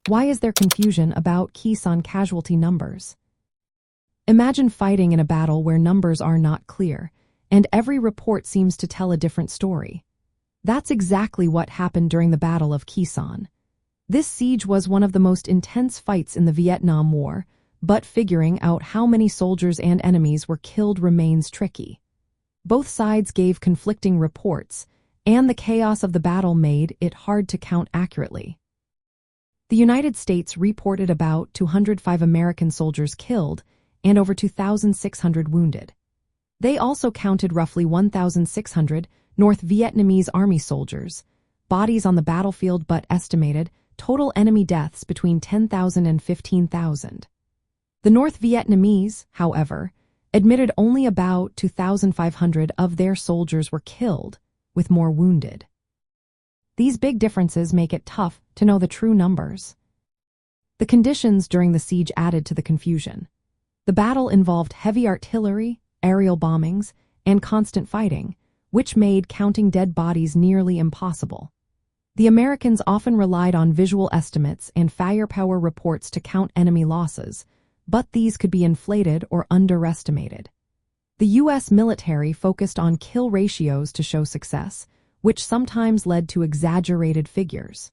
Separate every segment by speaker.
Speaker 1: Why is there confusion about Khe Sanh casualty numbers? Imagine fighting in a battle where numbers are not clear, and every report seems to tell a different story. That's exactly what happened during the Battle of Khe Sanh. This siege was one of the most intense fights in the Vietnam War, but figuring out how many soldiers and enemies were killed remains tricky. Both sides gave conflicting reports, and the chaos of the battle made it hard to count accurately. The United States reported about 205 American soldiers killed and over 2,600 wounded. They also counted roughly 1,600 North Vietnamese Army soldiers, bodies on the battlefield, but estimated total enemy deaths between 10,000 and 15,000. The North Vietnamese, however, admitted only about 2,500 of their soldiers were killed, with more wounded. These big differences make it tough to know the true numbers. The conditions during the siege added to the confusion. The battle involved heavy artillery, aerial bombings, and constant fighting, which made counting dead bodies nearly impossible. The Americans often relied on visual estimates and firepower reports to count enemy losses, but these could be inflated or underestimated. The U.S. military focused on kill ratios to show success, which sometimes led to exaggerated figures.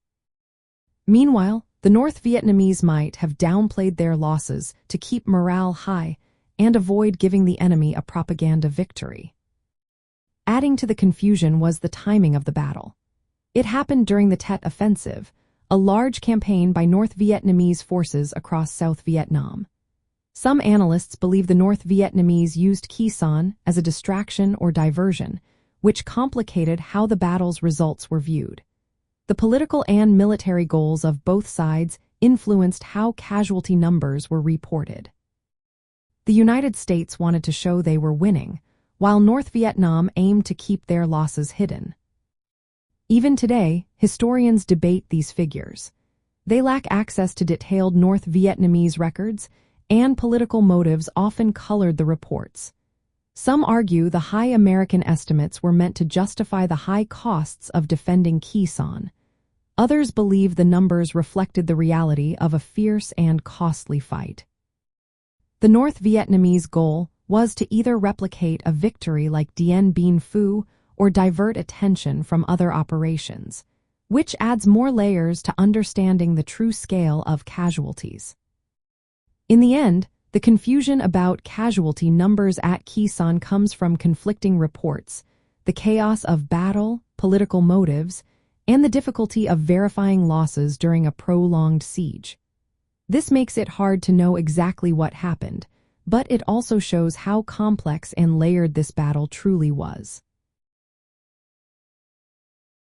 Speaker 1: Meanwhile, the North Vietnamese might have downplayed their losses to keep morale high and avoid giving the enemy a propaganda victory. Adding to the confusion was the timing of the battle. It happened during the Tet Offensive, a large campaign by North Vietnamese forces across South Vietnam. Some analysts believe the North Vietnamese used Khe Sanh as a distraction or diversion, which complicated how the battle's results were viewed. The political and military goals of both sides influenced how casualty numbers were reported. The United States wanted to show they were winning, while North Vietnam aimed to keep their losses hidden. Even today, historians debate these figures. They lack access to detailed North Vietnamese records, and political motives often colored the reports. Some argue the high American estimates were meant to justify the high costs of defending Khe Sanh. Others believe the numbers reflected the reality of a fierce and costly fight. The North Vietnamese goal was to either replicate a victory like Dien Bien Phu or divert attention from other operations, which adds more layers to understanding the true scale of casualties. In the end, the confusion about casualty numbers at Khe Sanh comes from conflicting reports, the chaos of battle, political motives, and the difficulty of verifying losses during a prolonged siege. This makes it hard to know exactly what happened, but it also shows how complex and layered this battle truly was.